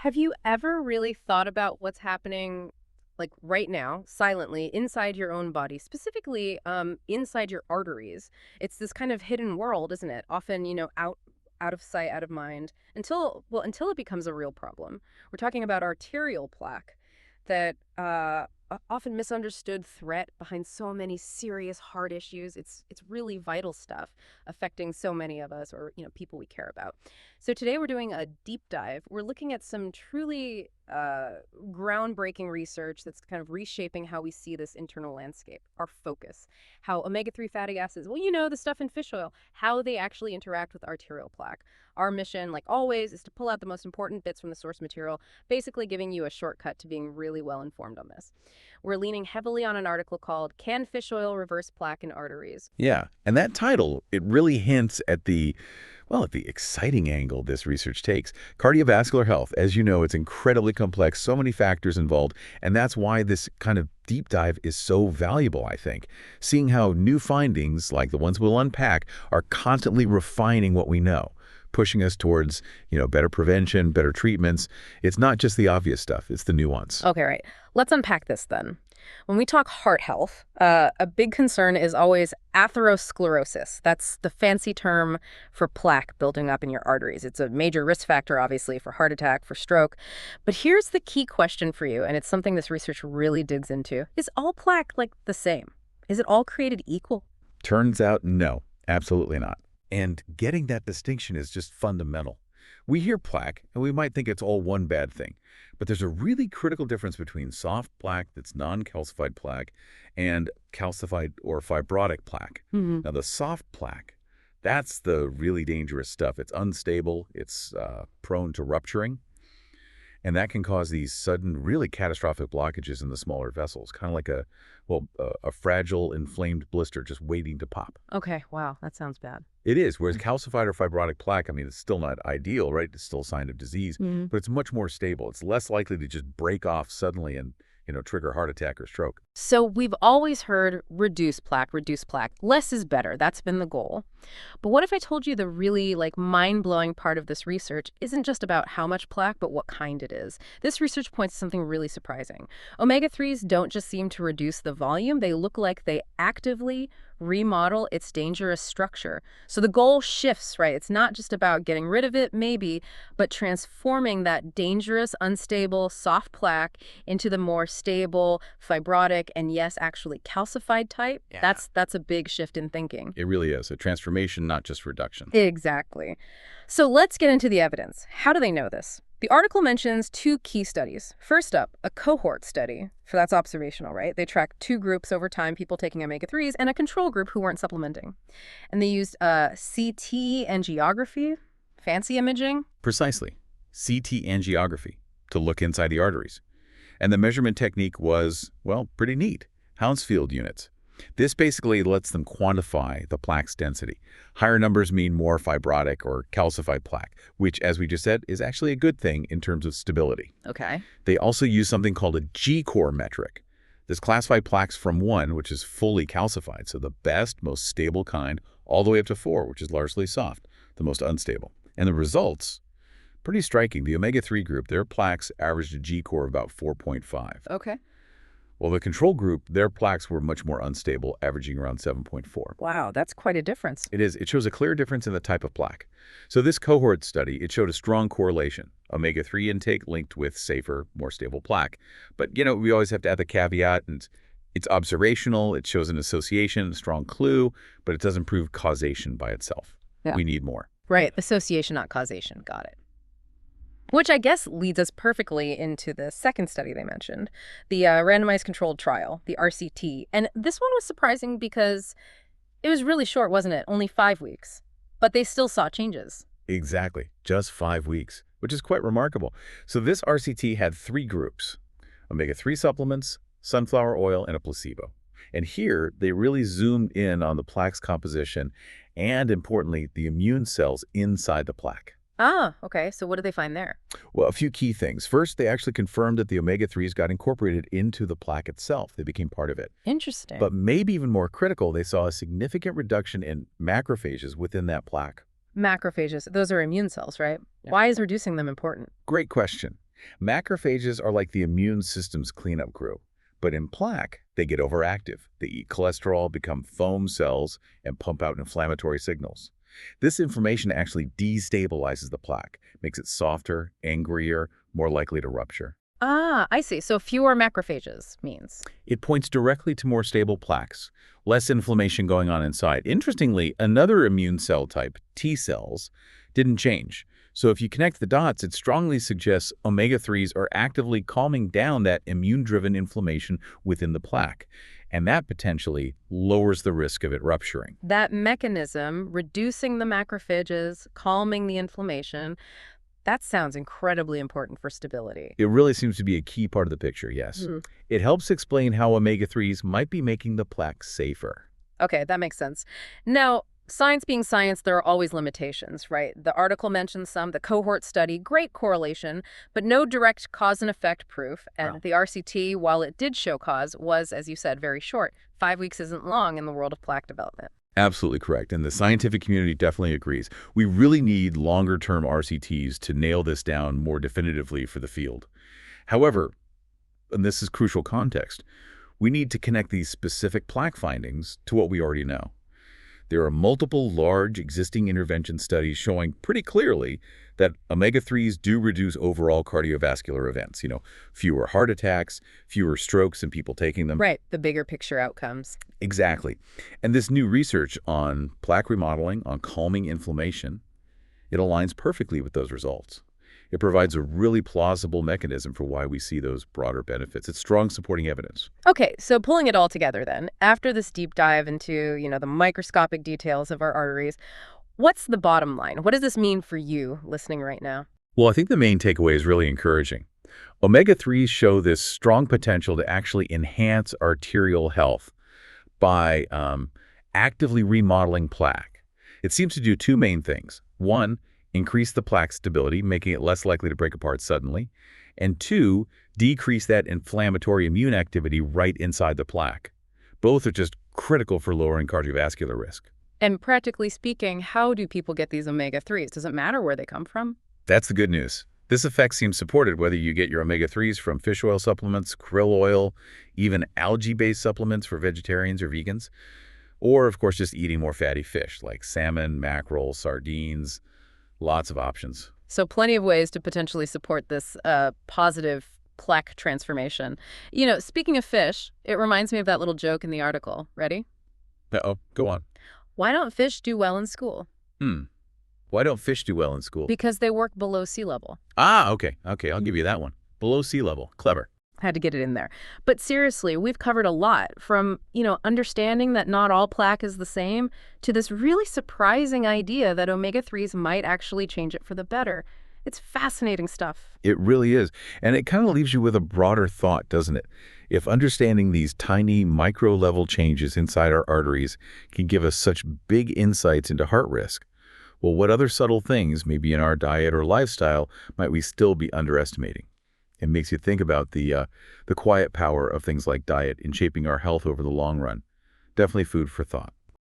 Have you ever really thought about what's happening, like right now, silently, inside your own body, specifically inside your arteries? It's this kind of hidden world, isn't it? Often, out of sight, out of mind, until it becomes a real problem. We're talking about arterial plaque, that often misunderstood threat behind so many serious heart issues. It's really vital stuff affecting so many of us, or people we care about. So today we're doing a deep dive. We're looking at some truly groundbreaking research that's kind of reshaping how we see this internal landscape, our focus, how omega-3 fatty acids, well, the stuff in fish oil, how they actually interact with arterial plaque. Our mission, like always, is to pull out the most important bits from the source material, basically giving you a shortcut to being really well informed on this. We're leaning heavily on an article called "Can Fish Oil Reverse Plaque in Arteries?" Yeah, and that title, it really hints at the exciting angle this research takes. Cardiovascular health, as you know, it's incredibly complex, so many factors involved, and that's why this kind of deep dive is so valuable, I think. Seeing how new findings, like the ones we'll unpack, are constantly refining what we know, pushing us towards, better prevention, better treatments. It's not just the obvious stuff, it's the nuance. Okay, right. Let's unpack this then. When we talk heart health, a big concern is always atherosclerosis. That's the fancy term for plaque building up in your arteries. It's a major risk factor, obviously, for heart attack, for stroke. But here's the key question for you, and it's something this research really digs into. Is all plaque like the same? Is it all created equal? Turns out, no, absolutely not. And getting that distinction is just fundamental. We hear plaque, and we might think it's all one bad thing. But there's a really critical difference between soft plaque that's non-calcified plaque and calcified or fibrotic plaque. Now, the soft plaque, that's the really dangerous stuff. It's unstable. It's prone to rupturing. And that can cause these sudden, really catastrophic blockages in the smaller vessels, kind of like a fragile, inflamed blister just waiting to pop. Okay, wow, that sounds bad. It is, whereas calcified or fibrotic plaque, I mean, it's still not ideal, right? It's still a sign of disease, but it's much more stable. It's less likely to just break off suddenly and, trigger heart attack or stroke. So we've always heard reduce plaque, reduce plaque. Less is better. That's been the goal. But what if I told you the really mind-blowing part of this research isn't just about how much plaque, but what kind it is? This research points to something really surprising. Omega-3s don't just seem to reduce the volume. They look like they actively remodel its dangerous structure. So the goal shifts, right? It's not just about getting rid of it, maybe, but transforming that dangerous, unstable, soft plaque into the more stable, fibrotic, and yes, actually calcified type. Yeah. That's a big shift in thinking. It really is a transformation, not just reduction. Exactly. So let's get into the evidence. How do they know this? The article mentions two key studies. First up, a cohort study. So that's observational, right? They tracked two groups over time, people taking omega-3s, and a control group who weren't supplementing. And they used CT angiography, fancy imaging. Precisely. CT angiography to look inside the arteries. And the measurement technique was, well, pretty neat. Hounsfield units. This basically lets them quantify the plaque's density. Higher numbers mean more fibrotic or calcified plaque, which, as we just said, is actually a good thing in terms of stability. Okay. They also use something called a G-core metric. This classifies plaques from 1, which is fully calcified, so the best, most stable kind, all the way up to 4, which is largely soft, the most unstable. And the results, pretty striking. The omega-3 group, their plaques averaged a G-core of about 4.5. Okay. Well, the control group, their plaques were much more unstable, averaging around 7.4. Wow, that's quite a difference. It is. It shows a clear difference in the type of plaque. So this cohort study, it showed a strong correlation. Omega-3 intake linked with safer, more stable plaque. But, we always have to add the caveat, and it's observational, it shows an association, a strong clue, but it doesn't prove causation by itself. Yeah. We need more. Right, association, not causation. Got it. Which I guess leads us perfectly into the second study they mentioned, the randomized controlled trial, the RCT. And this one was surprising because it was really short, wasn't it? Only 5 weeks. But they still saw changes. Exactly. Just 5 weeks, which is quite remarkable. So this RCT had 3 groups: omega-3 supplements, sunflower oil, and a placebo. And here, they really zoomed in on the plaque's composition and, importantly, the immune cells inside the plaque. Ah, okay. So what did they find there? Well, a few key things. First, they actually confirmed that the omega-3s got incorporated into the plaque itself. They became part of it. Interesting. But maybe even more critical, they saw a significant reduction in macrophages within that plaque. Macrophages, those are immune cells, right? Yeah. Why is reducing them important? Great question. Macrophages are like the immune system's cleanup crew. But in plaque, they get overactive. They eat cholesterol, become foam cells, and pump out inflammatory signals. This inflammation actually destabilizes the plaque, makes it softer, angrier, more likely to rupture. Ah, I see. So fewer macrophages means. It points directly to more stable plaques, less inflammation going on inside. Interestingly, another immune cell type, T cells, didn't change. So if you connect the dots, it strongly suggests omega-3s are actively calming down that immune-driven inflammation within the plaque. And that potentially lowers the risk of it rupturing. That mechanism, reducing the macrophages, calming the inflammation, that sounds incredibly important for stability. It really seems to be a key part of the picture, yes. Hmm. It helps explain how omega-3s might be making the plaque safer. Okay, that makes sense. Now, science being science, there are always limitations, right? The article mentions some, the cohort study, great correlation, but no direct cause and effect proof. Wow. And the RCT, while it did show cause, was, as you said, very short. 5 weeks isn't long in the world of plaque development. Absolutely correct. And the scientific community definitely agrees. We really need longer-term RCTs to nail this down more definitively for the field. However, and this is crucial context, we need to connect these specific plaque findings to what we already know. There are multiple large existing intervention studies showing pretty clearly that omega-3s do reduce overall cardiovascular events. Fewer heart attacks, fewer strokes in people taking them. Right, the bigger picture outcomes. Exactly. And this new research on plaque remodeling, on calming inflammation, it aligns perfectly with those results. It provides a really plausible mechanism for why we see those broader benefits. It's strong supporting evidence. Okay, so pulling it all together then, after this deep dive into, the microscopic details of our arteries, what's the bottom line? What does this mean for you listening right now? Well, I think the main takeaway is really encouraging. Omega-3s show this strong potential to actually enhance arterial health by actively remodeling plaque. It seems to do two main things. One, increase the plaque stability, making it less likely to break apart suddenly. And two, decrease that inflammatory immune activity right inside the plaque. Both are just critical for lowering cardiovascular risk. And practically speaking, how do people get these omega-3s? Does it matter where they come from? That's the good news. This effect seems supported whether you get your omega-3s from fish oil supplements, krill oil, even algae-based supplements for vegetarians or vegans, or, of course, just eating more fatty fish like salmon, mackerel, sardines, lots of options. So plenty of ways to potentially support this positive plaque transformation. Speaking of fish, it reminds me of that little joke in the article. Ready? Uh-oh, go on. Why don't fish do well in school? Hmm. Why don't fish do well in school? Because they work below sea level. Ah, okay, I'll give you that one. Below sea level. Clever. Had to get it in there. But seriously, we've covered a lot from, understanding that not all plaque is the same to this really surprising idea that omega-3s might actually change it for the better. It's fascinating stuff. It really is. And it kind of leaves you with a broader thought, doesn't it? If understanding these tiny micro-level changes inside our arteries can give us such big insights into heart risk, well, what other subtle things, maybe in our diet or lifestyle, might we still be underestimating? It makes you think about the quiet power of things like diet in shaping our health over the long run. Definitely food for thought.